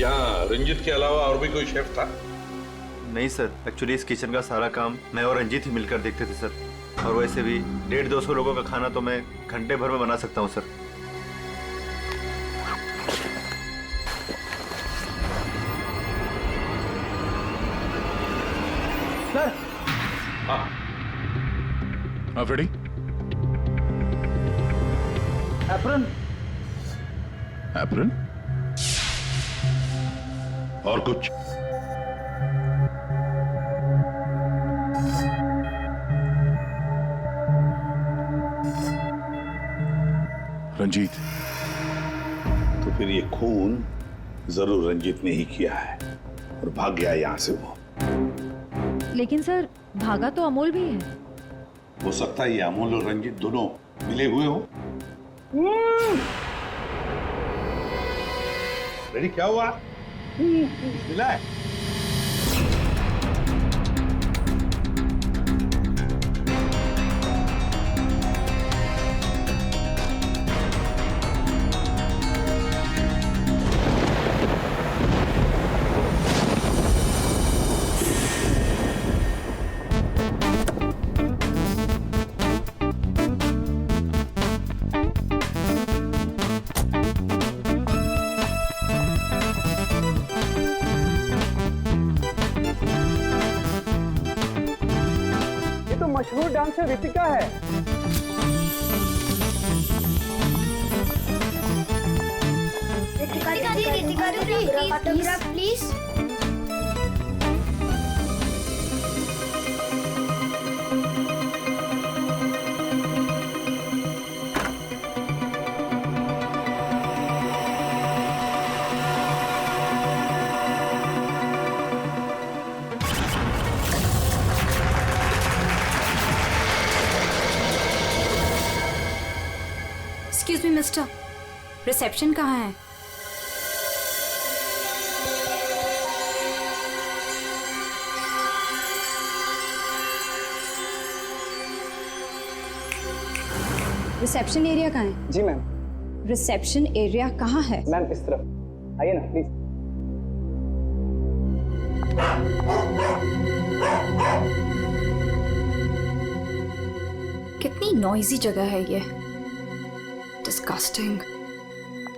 यहाँ रंजीत के अलावा और भी कोई शेफ था? नहीं सर, एक्चुअली इस किचन का सारा काम मैं और रंजीत ही मिलकर देखते थे सर। और वैसे भी 150-200 लोगों का खाना तो मैं घंटे भर में बना सकता हूँ सर। सर। हाँ फ्रेडी। एप्रन। एप्रन और कुछ? रंजीत। तो फिर ये खून जरूर रंजीत ने ही किया है और भाग गया यहां से वो। लेकिन सर, भागा तो अमोल भी है। हो सकता है ये अमोल और रंजीत दोनों मिले हुए हो। रेडी, क्या हुआ? मिला है? मशहूर डांसर रितिका है। Ritika autograph please. Excuse me mister, reception कहाँ है? रिसेप्शन एरिया कहाँ है? जी मैम। रिसेप्शन एरिया कहाँ है? मैम इस तरफ आइए ना प्लीज। कितनी नॉइजी जगह है ये। डिस्गस्टिंग।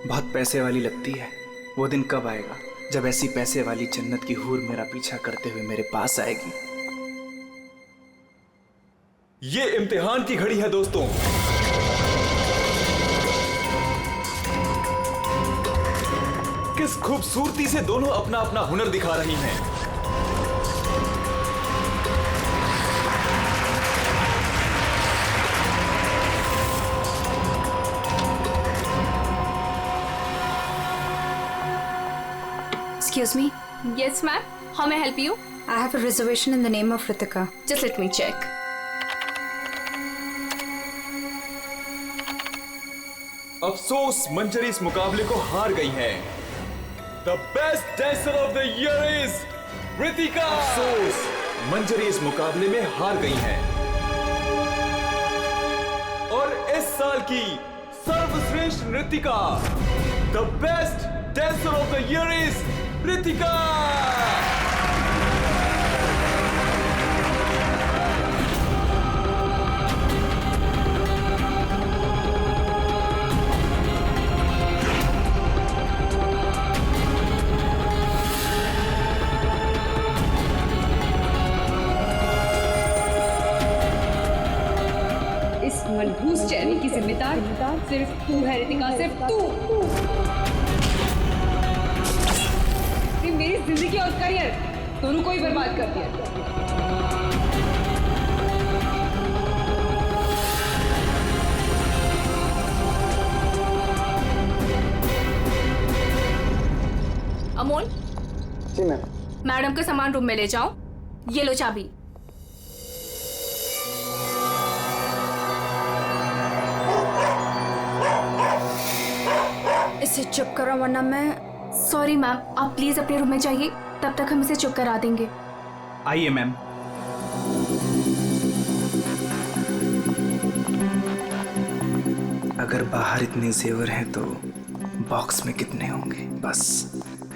बहुत पैसे वाली लगती है। वो दिन कब आएगा जब ऐसी पैसे वाली जन्नत की हूर मेरा पीछा करते हुए मेरे पास आएगी। ये इम्तिहान की घड़ी है दोस्तों। किस खूबसूरती से दोनों अपना अपना हुनर दिखा रही हैं। Excuse me? Yes, ma'am. How may I help you? I have a reservation in the name of Ritika. Just let me check. अफसोस मंजरी इस मुकाबले को हार गई हैं। The best dancer of the year is Ritika. अफसोस मंजरी इस मुकाबले में हार गई हैं। और इस साल की सर्वश्रेष्ठ नृत्यिका The best dancer of the year is Ritika. इस मनहूस चेहरे की जिम्मेदार सिर्फ तू है रितिका, सिर्फ तू। मेरी जिंदगी और करियर दोनों को ही बर्बाद कर दिया। अमोल। जी मैम। मैडम का सामान रूम में ले जाओ। ये लो चाबी। इसे चुप करो वरना मैं। सॉरी मैम, आप प्लीज अपने रूम में जाइए, तब तक हम इसे चुप करा देंगे। आइए मैम। अगर बाहर इतने जेवर हैं तो बॉक्स में कितने होंगे? बस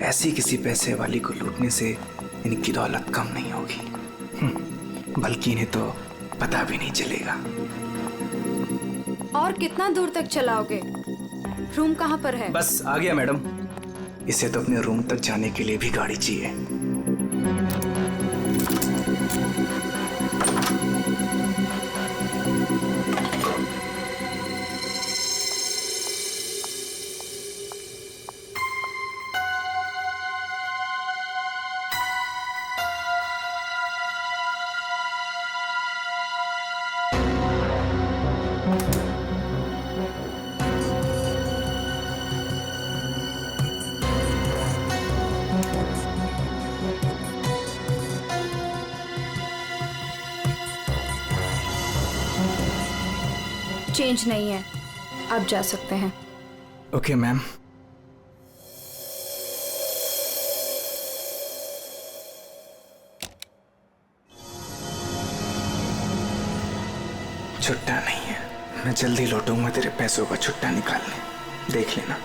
ऐसी किसी पैसे वाली को लूटने से इनकी दौलत कम नहीं होगी, बल्कि इन्हें तो पता भी नहीं चलेगा। और कितना दूर तक चलाओगे? रूम कहाँ पर है? बस आ गया मैडम। इसे तो अपने रूम तक जाने के लिए भी गाड़ी चाहिए। चेंज नहीं है, आप जा सकते हैं। Okay ma'am. छुट्टा नहीं है, मैं जल्दी लौटूंगा तेरे पैसों का छुट्टा निकालने, देख लेना।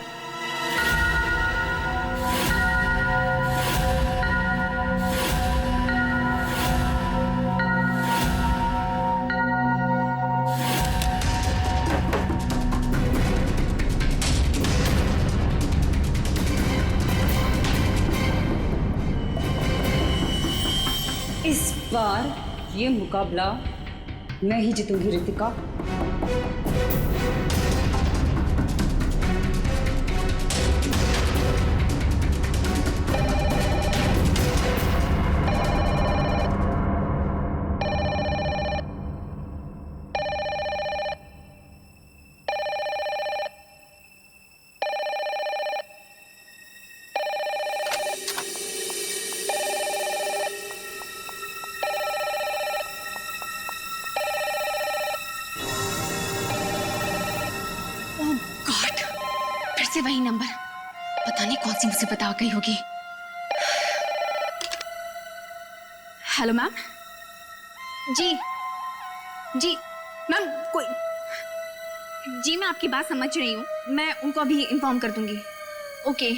इस बार ये मुकाबला मैं ही जीतूंगी रितिका। से वही नंबर, पता नहीं कौन सी मुसीबत आ गई होगी। Hello ma'am. जी मैम, कोई जी, मैं आपकी बात समझ रही हूँ, मैं उनको अभी इन्फॉर्म कर दूंगी। Okay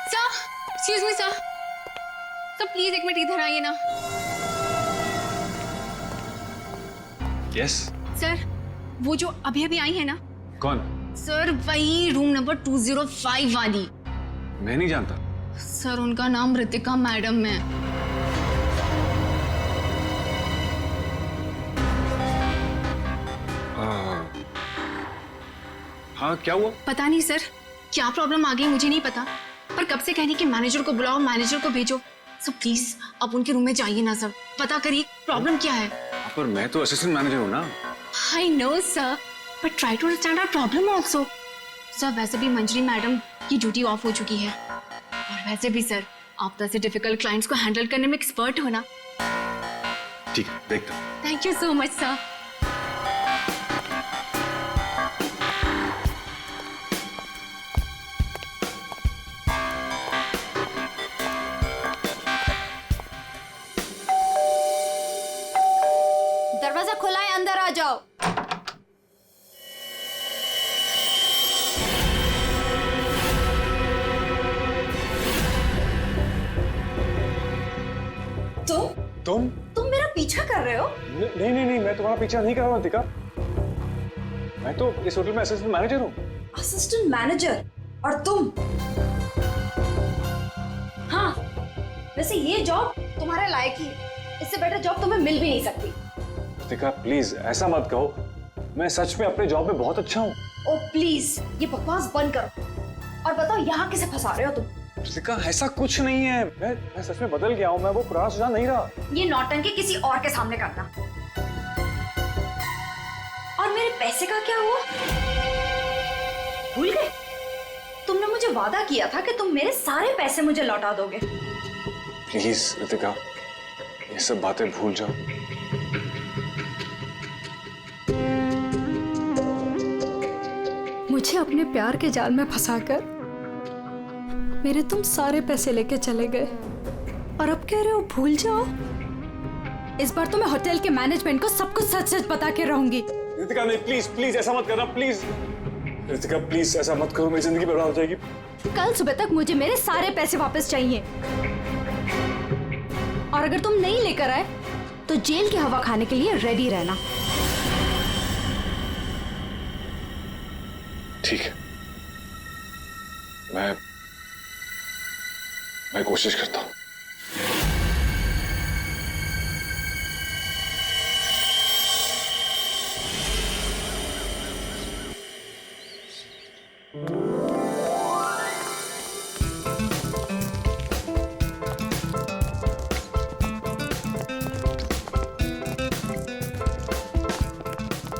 sir, excuse me sir, please एक मिनट इधर आइए ना। यस सर, वो जो अभी अभी आई है ना। कौन? सर वही रूम नंबर 205 वाली। मैं नहीं जानता। सर उनका नाम रितिका मैडम है। हाँ क्या हुआ? पता नहीं सर, क्या प्रॉब्लम आ गई मुझे नहीं पता, पर कब से कहने कि मैनेजर को बुलाओ, मैनेजर को भेजो। सो प्लीज आप उनके रूम में जाइए ना सर, पता करिए प्रॉब्लम क्या है। पर मैं तो असिस्टेंट मैनेजर हूँ ना। I know sir, but try to understand our problem also. Sir वैसे भी मंजरी मैडम की ड्यूटी ऑफ हो चुकी है, और वैसे भी सर आप तो ऐसे डिफिकल्ट क्लाइंट्स को हैंडल करने में एक्सपर्ट हो ना। ठीक है, देखता हूँ। Thank you so much sir. दरवाजा खुला है, अंदर आ जाओ। तुम मेरा पीछा कर रहे हो? नहीं, मैं तुम्हारा पीछा नहीं कर रहा हूँ रितिका। मैं तो इस होटल में असिस्टेंट मैनेजर हूँ। Assistant manager? और तुम? हाँ, वैसे ये जॉब तुम्हारे लायक ही है, इससे बेटर जॉब तुम्हें मिल भी नहीं सकती। रितिका प्लीज ऐसा मत कहो, मैं सच में अपने जॉब में बहुत अच्छा हूँ। ओ प्लीज ये बकवास बंद करो और बताओ यहाँ किसे फंसा रहे हो तुम? रितिका ऐसा कुछ नहीं है, मैं सच में बदल गया हूँ, मैं वो पुराना सुजान नहीं रहा। ये नौटंकी किसी और के सामने करना। और मेरे पैसे का क्या हुआ? भूल गए? तुमने मुझे वादा किया था कि तुम मेरे सारे पैसे मुझे लौटा दोगे। प्लीज रितिका ये सब बातें भूल जाओ। मुझे अपने प्यार के जाल में फंसाकर मेरे तुम सारे पैसे लेके चले गए, और अब कह रहे हो भूल जाओ। इस बार तो मैं होटल के मैनेजमेंट को सब कुछ सच सच बता के रहूंगी। रितिका नहीं, प्लीज ऐसा मत करना, प्लीज रितिका प्लीज ऐसा मत करो, मेरी जिंदगी बर्बाद हो जाएगी। कल सुबह तक मुझे मेरे सारे पैसे वापस चाहिए। और अगर तुम नहीं लेकर आए तो जेल की हवा खाने के लिए रेडी रहना। ठीक है, मैं कोशिश करता हूं।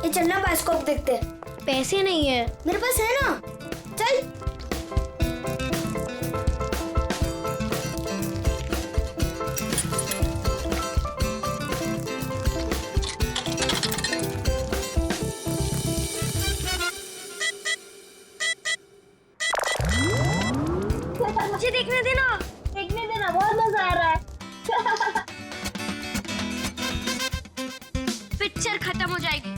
ये चलना बायोस्कोप देखते। पैसे नहीं है मेरे पास, है ना? चल। मुझे देखने देना, बहुत मजा आ रहा है। पिक्चर खत्म हो जाएगी।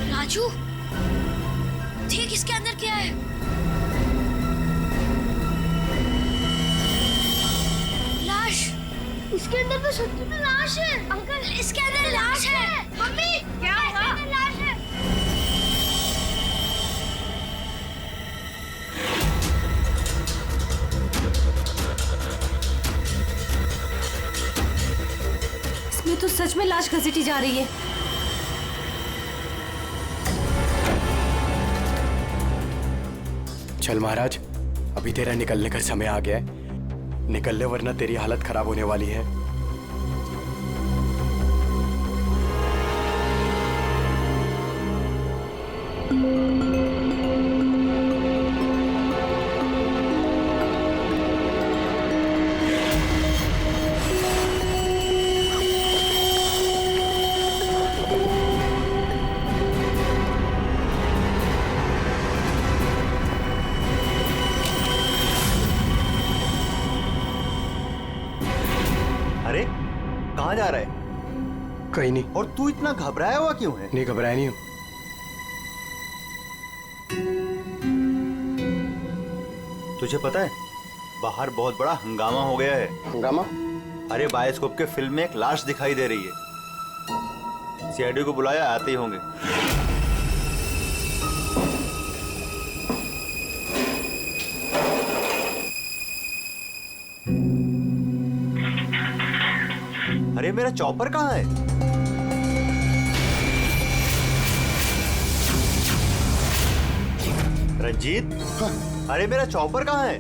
राजू, देख इसके अंदर क्या है। लाश। इसके अंदर तो सच्ची में लाश है। अंकल, इसके अंदर लाश है। मम्मी, क्या हुआ? लाश है। इसमें तो सच में लाश घसीटी जा रही है। चल महाराज, अभी तेरा निकलने का समय आ गया है। निकल ले वरना तेरी हालत खराब होने वाली है। अरे कहाँ जा रहा है? कहीं नहीं। और तू इतना घबराया हुआ क्यों है? नहीं, घबराया नहीं हूँ। तुझे पता है बाहर बहुत बड़ा हंगामा हो गया है। हंगामा? अरे बायोस्कोप के फिल्म में एक लाश दिखाई दे रही है। सीआईडी को बुलाया, आते ही होंगे। अरे मेरा चॉपर कहाँ है? रंजीत, अरे मेरा चॉपर कहाँ है?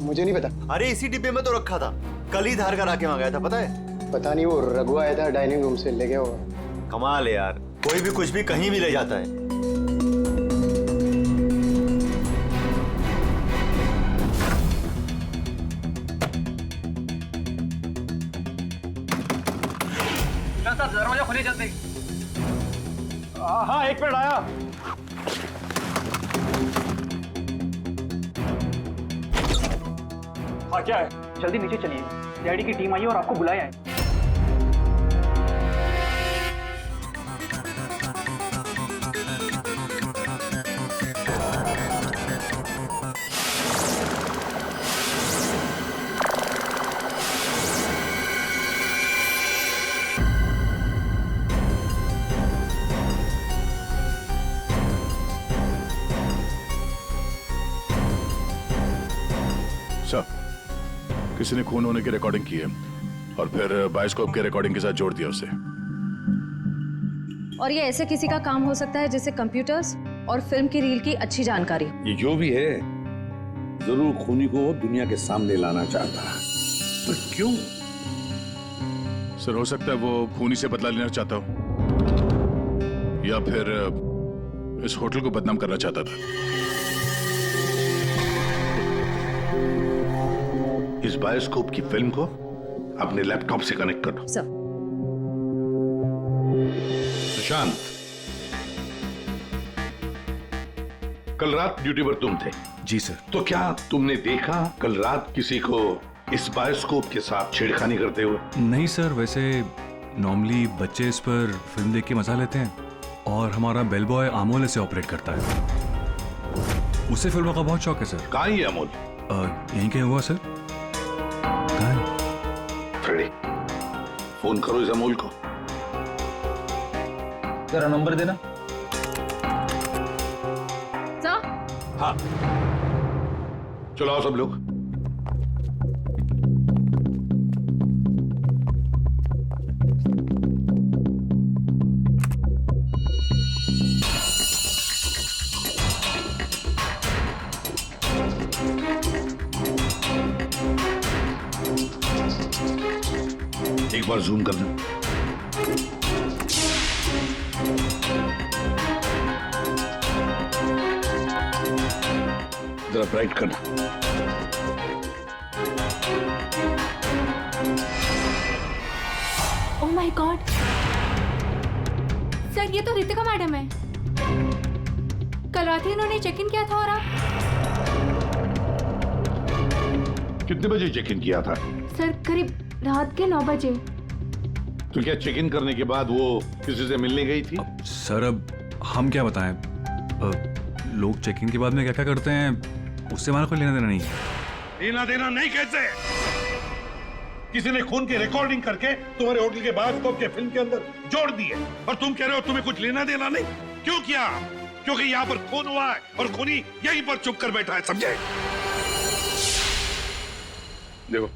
मुझे नहीं पता। अरे इसी डिब्बे में तो रखा था, कल ही धार कर आके मंगाया था, पता है? पता नहीं, वो रघु आया था डाइनिंग रूम से, ले गया होगा। कमाल है यार, कोई भी कुछ भी कहीं भी ले जाता है। दरवाजा खोलिए जल्दी। हाँ, एक मिनट आया। हाँ, क्या है? जल्दी नीचे चलिए, डैडी की टीम आई है और आपको बुलाया है। किसी ने खून होने की रिकॉर्डिंग की है और फिर बायोस्कोप के रिकॉर्डिंग के साथ जोड़ दिया उसे। और ये ऐसे किसी का काम हो सकता है जिसे कंप्यूटर्स और फिल्म की रील की अच्छी जानकारी। ये जो भी है जरूर खूनी को दुनिया के सामने लाना चाहता है, पर क्यों? सर, हो सकता है वो खूनी से बदला लेना चाहता हो, या फिर इस होटल को बदनाम करना चाहता था। इस बायोस्कोप की फिल्म को अपने लैपटॉप से कनेक्ट करो। सर। सुशांत, कल रात ड्यूटी पर तुम थे। जी सर। तो क्या तुमने देखा कल रात किसी को इस बायोस्कोप के साथ छेड़खानी करते हुए? नहीं सर, वैसे नॉर्मली बच्चे इस पर फिल्म देख के मजा लेते हैं और हमारा बेल बॉय अमोल इसे ऑपरेट करता है। उसे फिल्मों का बहुत शौक है सर। कहाँ है अमोल? यहीं कहीं हुआ सर। कहाँ है? फ्रेडी, फोन करो इस अमोल को। जरा नंबर देना। सर। हाँ, चलो आओ सब लोग। एक बार जूम कर लें। जरा ब्राइट करना। ओह माय गॉड सर, ये तो रितिका मैडम है। कल रात ही इन्होंने चेक इन किया था। और आप? कितने बजे चेक इन किया था? सर करीब रात के 9 बजे। तो क्या चेक इन करने के बाद वो किसी से मिलने गई थी? सर अब हम क्या बताएं, लोग चेक इन के बाद में क्या क्या करते हैं उससे हमारा कोई लेना देना नहीं है। लेना देना नहीं कैसे? किसी ने खून की रिकॉर्डिंग करके तुम्हारे होटल के बायोस्कोप के फिल्म के अंदर जोड़ दिए और तुम कह रहे हो तुम्हें कुछ लेना देना नहीं? क्यों किया? क्योंकि यहाँ पर खून हुआ है और खूनी यहीं पर चुप कर बैठा है, समझे? देखो,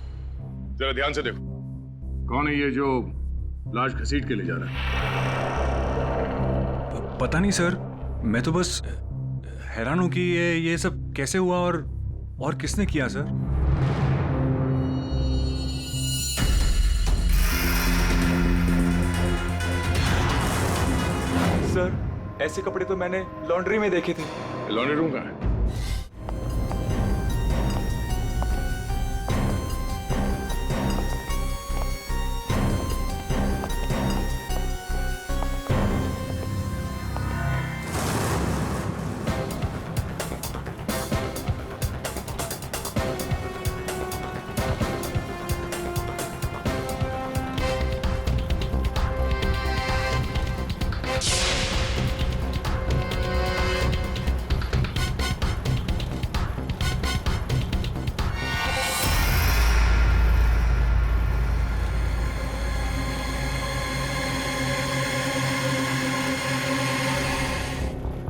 जरा ध्यान से देखो, कौन है ये जो लाश घसीट के ले जा रहा है? पता नहीं सर, मैं तो बस हैरान हूं कि ये सब कैसे हुआ और किसने किया सर। सर ऐसे कपड़े तो मैंने लॉन्ड्री में देखे थे। लॉन्ड्री रूम कहाँ है?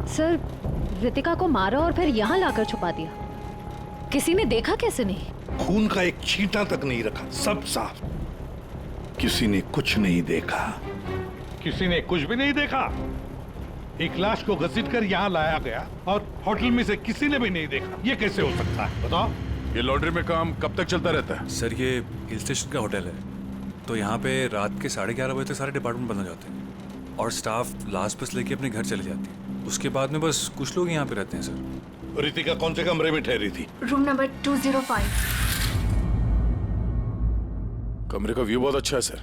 सर, रितिका को मारा और फिर यहाँ लाकर छुपा दिया। किसी ने देखा कैसे नहीं? खून का एक छींटा तक नहीं रखा, सब साफ। किसी ने कुछ नहीं देखा। किसी ने कुछ भी नहीं देखा। एक लाश को घसीट कर यहाँ लाया गया और होटल में से किसी ने भी नहीं देखा। ये कैसे हो सकता है बताओ? ये लॉन्ड्री में काम कब तक चलता रहता है? सर ये हिल स्टेशन का होटल है, तो यहाँ पे रात के 11:30 बजे तक सारे डिपार्टमेंट बंद हो जाते हैं और स्टाफ लास्ट बस लेके अपने घर चले जाती है। उसके बाद में बस कुछ लोग यहाँ पे रहते हैं सर। रितिका कौन से कमरे में ठहरी थी? Room number 205। कमरे का व्यू बहुत अच्छा है सर।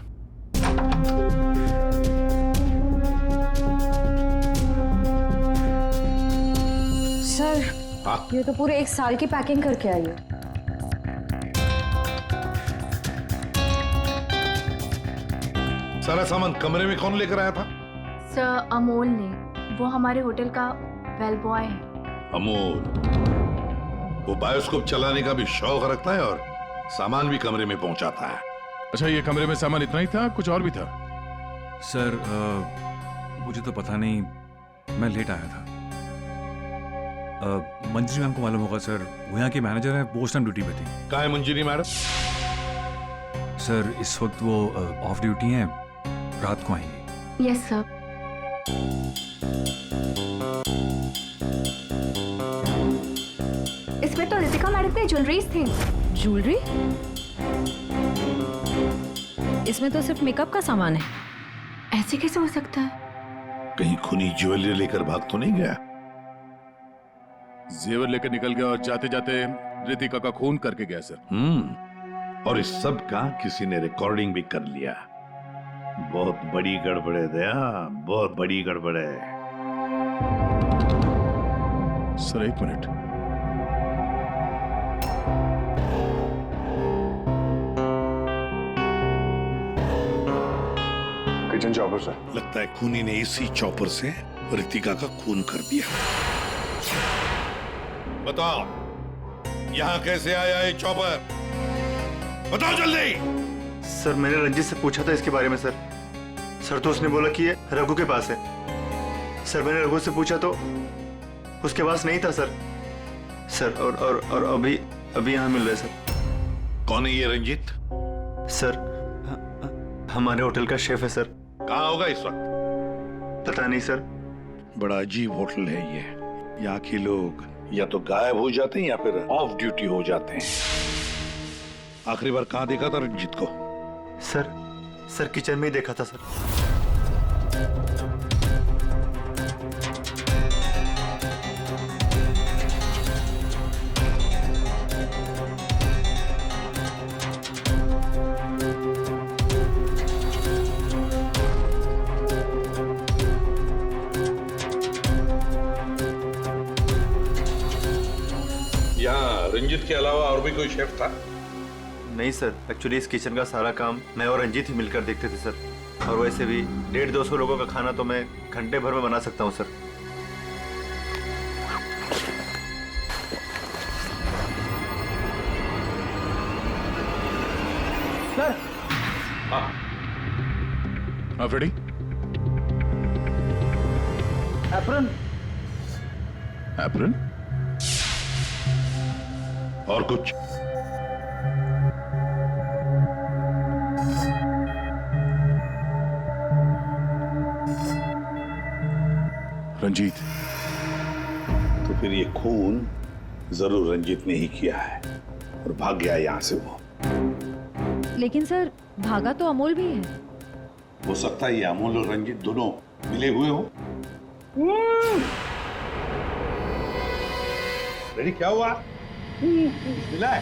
सर, ये तो पूरे 1 साल की पैकिंग करके आई है। सारा सामान कमरे में कौन लेकर आया था? सर अमोल ने, वो हमारे होटल का वेल बॉय है। अमोल, वो बायोस्कोप चलाने का भी शौक रखता है और सामान भी कमरे में पहुंचाता है। अच्छा, ये कमरे में सामान इतना ही था, कुछ और भी था? सर मुझे तो पता नहीं, मैं लेट आया था। मंजरी मैम को मालूम होगा सर, वो यहाँ की मैनेजर है, वो उस टाइम ड्यूटी पे थी। कहाँ है मंजरी मैडम? सर इस वक्त वो ऑफ ड्यूटी हैं, रात को आएंगी। Yes sir. इसमें तो रितिका मैडम की ज्वेलरीज थी। ज्वेलरी? इसमें तो सिर्फ मेकअप का सामान है। ऐसे कैसे हो सकता है? कहीं खूनी ज्वेलरी लेकर भाग तो नहीं गया? जेवर लेकर निकल गया और जाते जाते रितिका का खून करके गया सर। और इस सब का किसी ने रिकॉर्डिंग भी कर लिया। बहुत बड़ी गड़बड़ है दया, बहुत बड़ी गड़बड़ है। सर एक मिनट, किचन चॉपर सर। लगता है खूनी ने इसी चॉपर से रितिका का खून कर दिया। बताओ यहाँ कैसे आया ये चॉपर? बताओ जल्दी। सर मैंने रंजीत से पूछा था इसके बारे में सर। सर तो उसने बोला कि ये रघु के पास है। सर मैंने रघु से पूछा तो उसके पास नहीं था सर। सर और अभी यहाँ मिल रहा है सर। कौन है ये रंजीत? सर हमारे होटल का शेफ है सर। कहाँ होगा इस वक्त? पता नहीं सर। बड़ा अजीब होटल है ये। यहाँ के लोग या तो गायब हो जाते हैं या फिर ऑफ ड्यूटी हो जाते हैं। आखिरी बार कहाँ देखा था रंजीत को? सर किचन में ही देखा था सर। यहाँ रंजीत के अलावा और भी कोई शेफ था? नहीं सर, एक्चुअली इस किचन का सारा काम मैं और रंजीत ही मिलकर देखते थे सर। और वैसे भी 150-200 लोगों का खाना तो मैं घंटे भर में बना सकता हूँ सर। सर हाँ फ्रेडी। एप्रन। एप्रन और कुछ? रंजीत। तो फिर ये खून जरूर रंजीत ने ही किया है और भाग गया यहाँ से वो। लेकिन सर भागा तो अमोल भी है। हो सकता है ये अमोल और रंजीत दोनों मिले हुए हो। रेडी क्या हुआ? मिला है?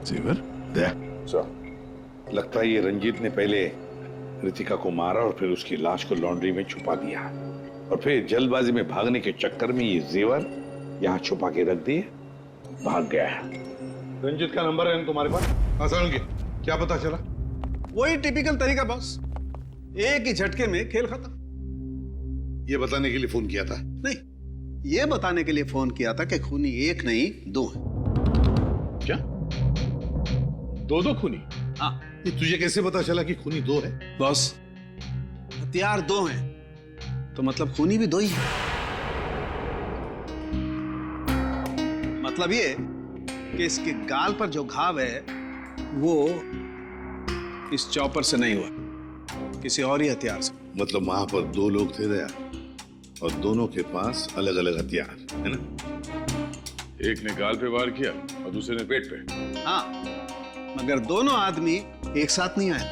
जेवर? लगता है ये रंजीत ने पहले रितिका को मारा और फिर उसकी लाश को लॉन्ड्री में छुपा दिया और फिर जल्दबाजी में भागने के चक्कर में ये जेवर यहाँ छुपा के रख दिए, भाग गया है। रंजीत का नंबर है तुम्हारे पास? आसान क्या पता चला? वही टिपिकल तरीका बॉस, एक ही झटके में खेल खत्म। ये बताने के लिए फोन किया था? नहीं, ये बताने के लिए फोन किया था कि खूनी एक नहीं दो है। क्या? दो खूनी? हाँ। ये तुझे कैसे पता चला कि खूनी दो है? बॉस हथियार दो हैं तो मतलब खूनी भी दो ही है। मतलब ये कि इसके गाल पर जो घाव है वो इस चॉपर से नहीं हुआ, किसी और ही हथियार से। मतलब वहां पर दो लोग थे दया और दोनों के पास अलग अलग हथियार है ना? एक ने गाल पे वार किया और दूसरे ने पेट पे। हाँ, मगर दोनों आदमी एक साथ नहीं आए।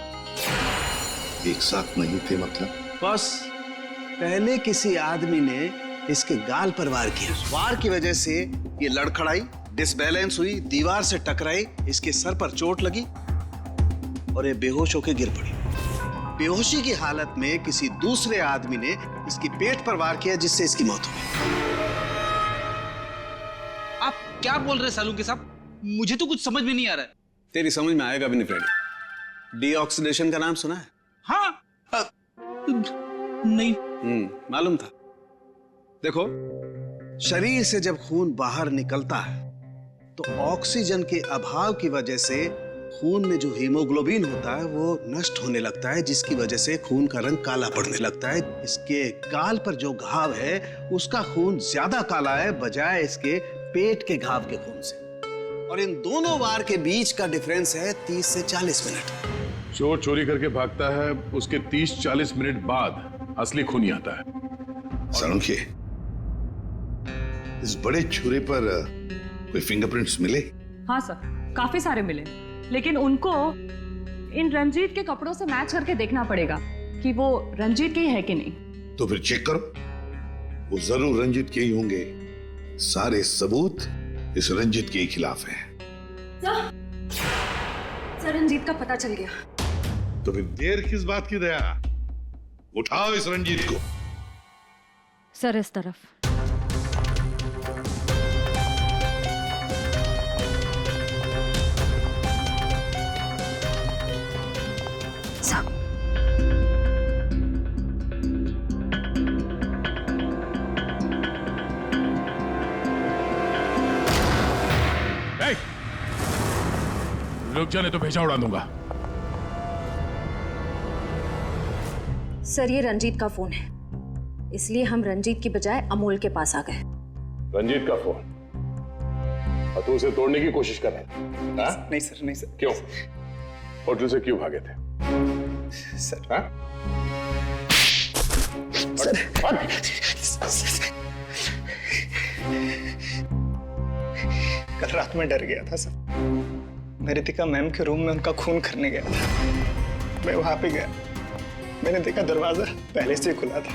एक साथ नहीं थे मतलब? बस पहले किसी आदमी ने इसके गाल पर वार किया, वार की वजह से ये लड़खड़ाई, डिसबैलेंस हुई, दीवार से टकराई, इसके सर पर चोट लगी और ये बेहोश होकर गिर पड़ी। बेहोशी की हालत में किसी दूसरे आदमी ने इसकी पेट पर वार किया जिससे इसकी मौत हो गई। आप क्या बोल रहे हैं सालुंके साहब? मुझे तो कुछ समझ में नहीं आ रहा है। तेरी समझ में आएगा भी नहीं फ्रेडी। डीऑक्सीडेशन का नाम सुना है? हाँ। नहीं। मालूम था। देखो, शरीर से जब खून बाहर निकलता है तो ऑक्सीजन के अभाव की वजह से खून में जो हीमोग्लोबिन होता है वो नष्ट होने लगता है, जिसकी वजह से खून का रंग काला पड़ने लगता है। इसके गाल पर जो घाव है उसका खून ज्यादा काला है बजाय इसके पेट के घाव के खून से। और इन दोनों वार के बीच का डिफरेंस है 30 से 40 मिनट। चोर चोरी करके भागता है, उसके 30-40 मिनट बाद असली खूनी आता है। सालुंके, इस बड़े छुरे पर कोई फिंगरप्रिंट्स मिले? हाँ सर, काफी सारे मिले, लेकिन उनको इन रंजीत के कपड़ों से मैच करके देखना पड़ेगा कि वो रंजीत के ही है कि नहीं। तो फिर चेक करो, वो जरूर रंजीत के ही होंगे। सारे सबूत इस रंजीत के ही खिलाफ हैं। सर रंजीत का पता चल गया। तो फिर देर किस बात की दया? उठाओ इस रंजीत को। सर इस तरफ। रुक जाने तो भेजा उड़ा दूंगा। सर ये रंजीत का फोन है, इसलिए हम रंजीत की बजाय अमोल के पास आ गए। रंजीत का फोन? और तू उसे तोड़ने की कोशिश कर रहा है? नहीं सर, नहीं सर। क्यों? होटल से क्यों भागे थे? सर हाँ? कल रात में डर गया था सर। मैं रितिका मैम के रूम में उनका खून करने गया था। मैं वहां पे गया, मैंने देखा दरवाजा पहले से खुला था।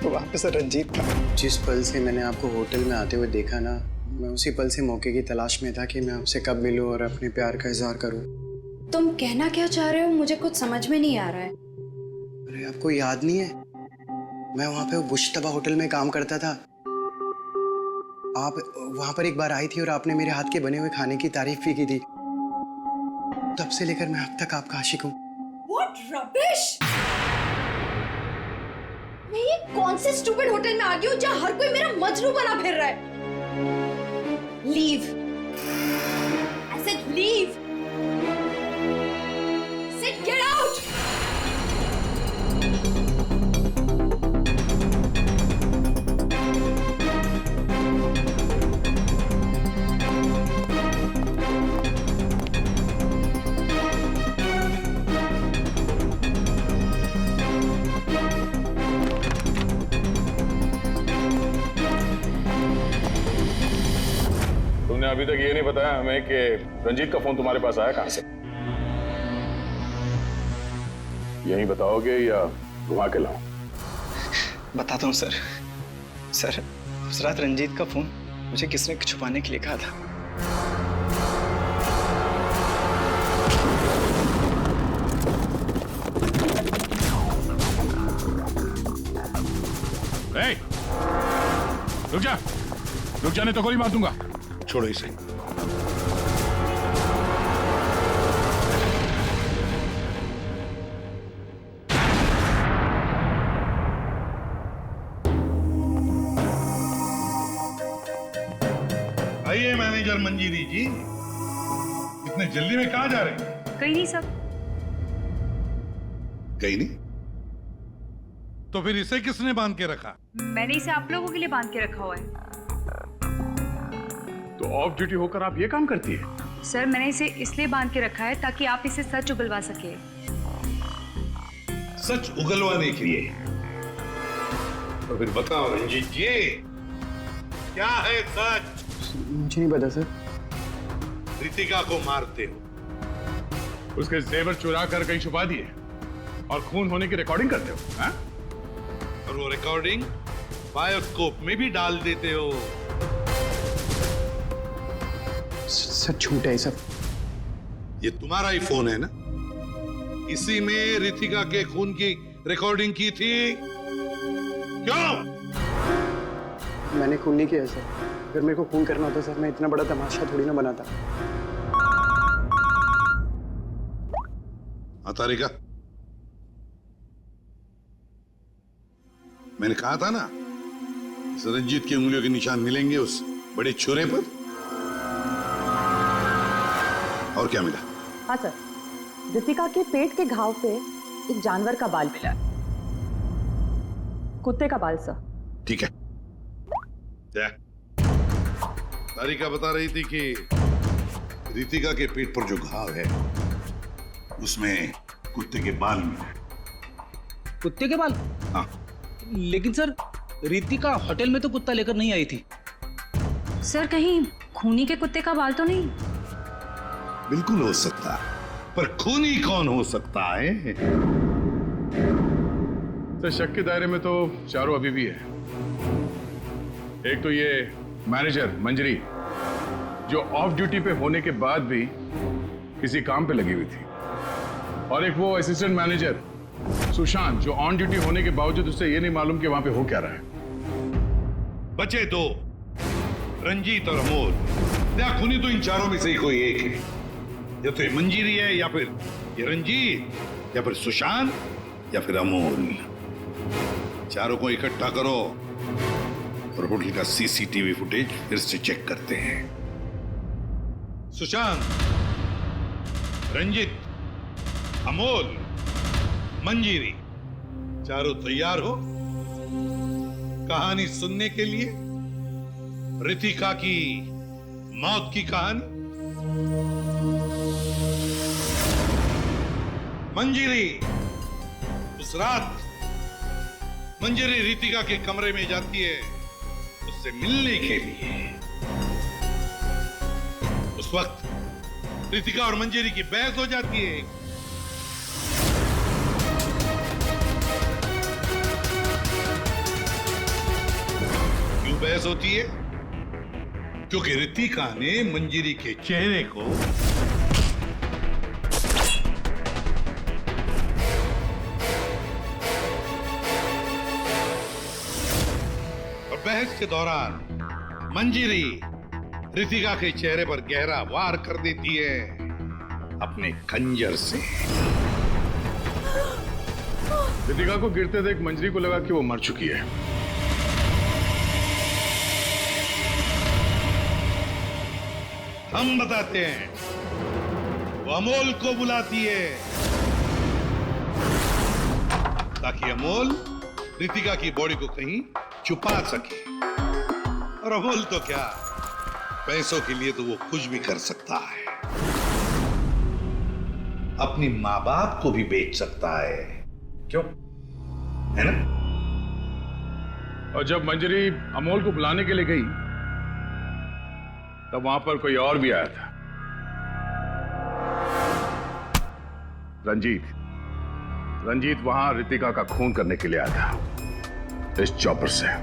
तो वहां पे सर रंजीत था। जिस पल से मैंने आपको होटल में आते हुए देखा ना, मैं उसी पल से मौके की तलाश में था कि मैं आपसे कब मिलूं और अपने प्यार का इजहार करूं। तुम कहना क्या चाह रहे हो, मुझे कुछ समझ में नहीं आ रहा है। अरे आपको याद नहीं है, मैं वहां पे बुश्तबा होटल में काम करता था। आप वहां पर एक बार आई थी और आपने मेरे हाथ के बने हुए खाने की तारीफ भी की थी। तब से लेकर मैं अब तक आपका आशिक हूँ। What rubbish! मैं ये कौन से स्टूपिड होटल में आ गई हूँ जहाँ हर कोई मेरा मजनू बना फिर रहा है? Leave! I said leave! I said get out! तुमने अभी तक ये नहीं बताया हमें कि रंजीत का फोन तुम्हारे पास आया कहां से? यही बताओगे या घुमा के लाऊं? बताता हूँ सर। सर उस रात रंजीत का फोन मुझे किसने छुपाने के लिए कहा था। रुक जा, रुक जाने तो गोली मार दूंगा। छोड़ो इसे। आइए मैनेजर मंजीरी जी, इतने जल्दी में कहाँ जा रहे हैं? कहीं नहीं सर। कहीं नहीं? तो फिर इसे किसने बांध के रखा? मैंने इसे आप लोगों के लिए बांध के रखा हुआ है। तो ऑफ ड्यूटी होकर आप ये काम करती है? सर मैंने इसे इसलिए बांध के रखा है ताकि आप इसे सच उगलवा सके। सच उगलवाने के लिए? तो फिर बताओ रंजीत जी, क्या है सच? मुझे नहीं पता सर। रितिका को मारते हो, उसके जेवर चुरा कर कहीं छुपा दिए और खून होने की रिकॉर्डिंग करते हो, हाँ? और वो रिकॉर्डिंग बायोस्कोप में भी डाल देते हो। सर झूठ है सब। ये तुम्हारा ही फोन है ना? इसी में रितिका के खून की रिकॉर्डिंग की थी? क्यों? मैंने खून नहीं किया सर। अगर मेरे को खून करना होता सर, मैं इतना बड़ा तमाशा थोड़ी ना बनाता। हाँ तारिका, मैंने कहा था ना, इस रंजीत की उंगलियों के निशान मिलेंगे उस बड़े छुरे पर। और क्या मिला? हाँ सर, रितिका के पेट के घाव पे एक जानवर का बाल मिला, कुत्ते का बाल सर। ठीक है। तारिका बता रही थी कि रितिका के पेट पर जो घाव है उसमें कुत्ते के बाल मिले। कुत्ते के बाल? हाँ। लेकिन सर, रितिका होटल में तो कुत्ता लेकर नहीं आई थी। सर कहीं खूनी के कुत्ते का बाल तो नहीं? बिल्कुल हो सकता है, पर खूनी कौन हो सकता है? तो शक के दायरे में तो चारों अभी भी है। एक तो ये मैनेजर मंजरी, जो ऑफ ड्यूटी पे होने के बाद भी किसी काम पे लगी हुई थी, और एक वो असिस्टेंट मैनेजर सुशांत, जो ऑन ड्यूटी होने के बावजूद उससे ये नहीं मालूम कि वहां पे हो क्या रहा है। बचे दो, रंजीत और अमोल। क्या खूनी तो इन चारों में से ही कोई एक है। या तो ये मंजीरी है, या फिर ये रंजीत, या फिर सुशांत, या फिर अमोल। चारों को इकट्ठा करो और होटल का सीसीटीवी फुटेज फिर से चेक करते हैं। सुशांत, रंजीत, अमोल, मंजीरी, चारों तैयार हो कहानी सुनने के लिए? रितिका की मौत की कहानी। मंजीरी, उस रात मंजीरी रितिका के कमरे में जाती है उससे मिलने के लिए। उस वक्त रितिका और मंजीरी की बहस हो जाती है। क्यों बहस होती है? क्योंकि रितिका ने मंजीरी के चेहरे को और बहस के दौरान मंजीरी रितिका के चेहरे पर गहरा वार कर देती है अपने खंजर से। रितिका को गिरते देख मंजरी को लगा कि वो मर चुकी है। हम बताते हैं, वो अमोल को बुलाती है ताकि अमोल रितिका की बॉडी को कहीं छुपा सके। और अमोल तो क्या, पैसों के लिए तो वो कुछ भी कर सकता है। अपनी माँ बाप को भी बेच सकता है, क्यों? है ना? और जब मंजरी अमोल को बुलाने के लिए गई, तब वहां पर कोई और भी आया था। रंजीत वहां रितिका का खून करने के लिए आया था इस चॉपर से।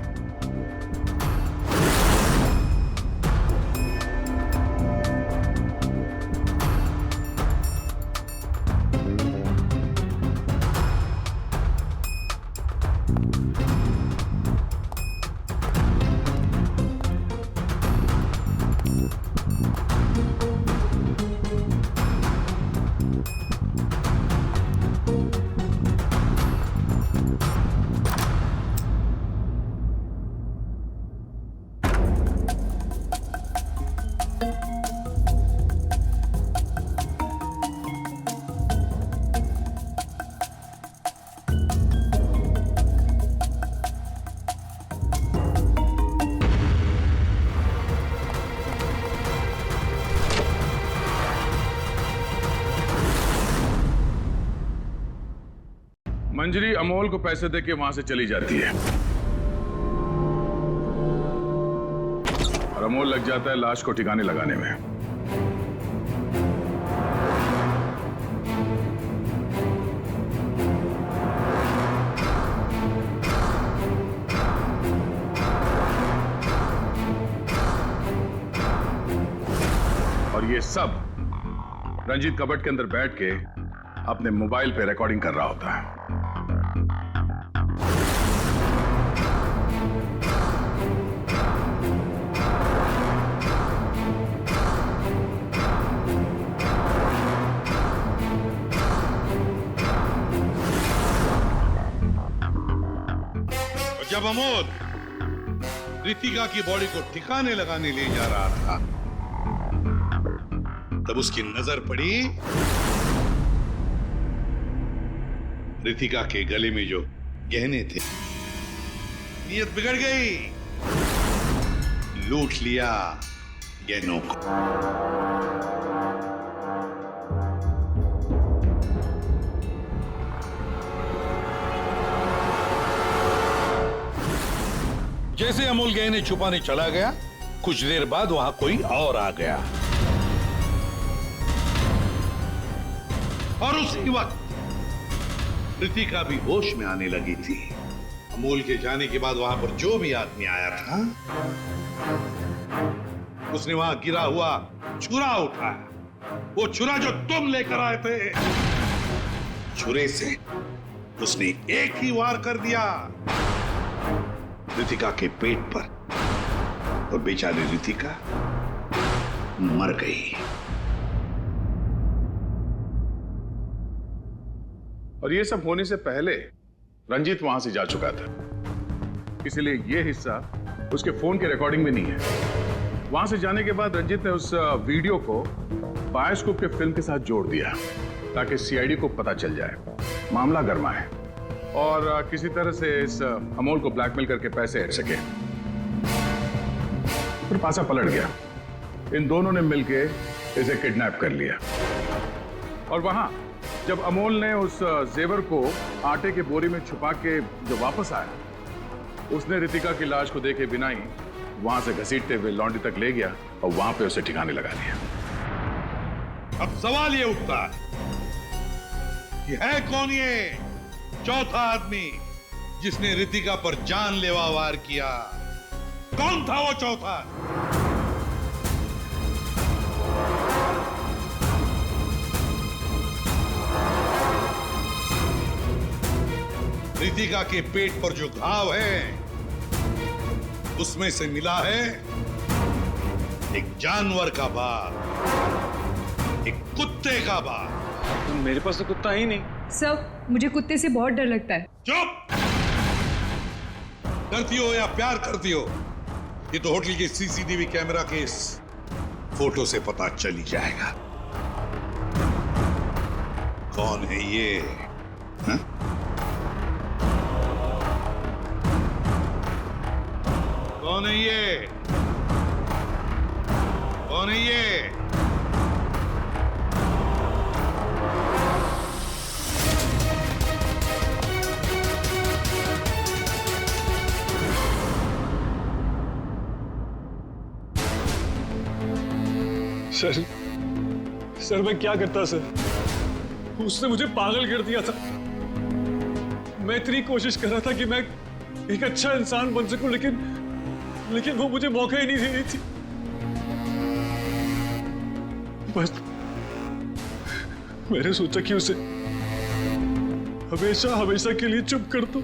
मंजरी अमोल को पैसे देके वहां से चली जाती है और अमोल लग जाता है लाश को ठिकाने लगाने में। और ये सब रंजीत कबट के अंदर बैठ के अपने मोबाइल पे रिकॉर्डिंग कर रहा होता है। जब अमोल रितिका की बॉडी को ठिकाने लगाने ले जा रहा था, तब उसकी नजर पड़ी रितिका के गले में जो गहने थे। नीयत बिगड़ गई, लूट लिया गहनों को। जैसे अमोल गहने छुपाने चला गया, कुछ देर बाद वहां कोई और आ गया और उसी वक्त रितिका भी होश में आने लगी थी। अमोल के जाने के बाद वहां पर जो भी आदमी आया था, उसने वहां गिरा हुआ छुरा उठाया। वो छुरा जो तुम लेकर आए थे, छुरे से उसने एक ही वार कर दिया रितिका के पेट पर, और बेचारी रितिका मर गई। और ये सब होने से पहले रंजीत वहां से जा चुका था, इसलिए ये हिस्सा उसके फोन के रिकॉर्डिंग में नहीं है। वहां से जाने के बाद रंजीत ने उस वीडियो को बायोस्कोप के फिल्म के साथ जोड़ दिया ताकि सीआईडी को पता चल जाए, मामला गर्मा है और किसी तरह से इस अमोल को ब्लैकमेल करके पैसे हट सके। फिर पासा पलट गया, इन दोनों ने मिलके इसे किडनैप कर लिया। और वहां जब अमोल ने उस जेवर को आटे के बोरी में छुपा के जो वापस आया, उसने रितिका की लाश को देखे बिना ही वहां से घसीटते हुए लॉन्ड्री तक ले गया और वहां पे उसे ठिकाने लगा दिया। अब सवाल ये उठता है कि है कौन ये चौथा आदमी जिसने रितिका पर जानलेवा वार किया? कौन था वो चौथा? रितिका के पेट पर जो घाव है, उसमें से मिला है एक जानवर का बाल, एक कुत्ते का बाल। मेरे पास तो कुत्ता ही नहीं। सर, मुझे कुत्ते से बहुत डर लगता है। चुप! डरती हो या प्यार करती हो, ये तो होटल के सीसीटीवी कैमरा के इस फोटो से पता चल ही जाएगा। कौन है ये? हा? कौन है ये? कौन है ये? सर मैं क्या करता सर? उसने मुझे पागल कर दिया था। मैं इतनी कोशिश कर रहा था कि मैं एक अच्छा इंसान बन सकूं, लेकिन वो मुझे मौका ही नहीं दे रही थी। बस मैंने सोचा कि उसे हमेशा हमेशा के लिए चुप कर दो।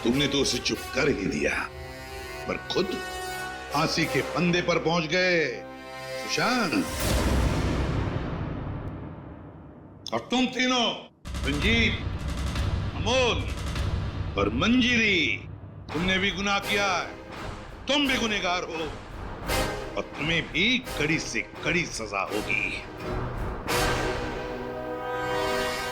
तुमने तो उसे चुप कर ही दिया, पर खुद फांसी के फंदे पर पहुंच गए सुशांत। और तुम तीनों, रंजीत, अमोल और मंजिरी, तुमने भी गुनाह किया है। तुम भी गुनहगार हो और तुम्हें भी कड़ी से कड़ी सजा होगी।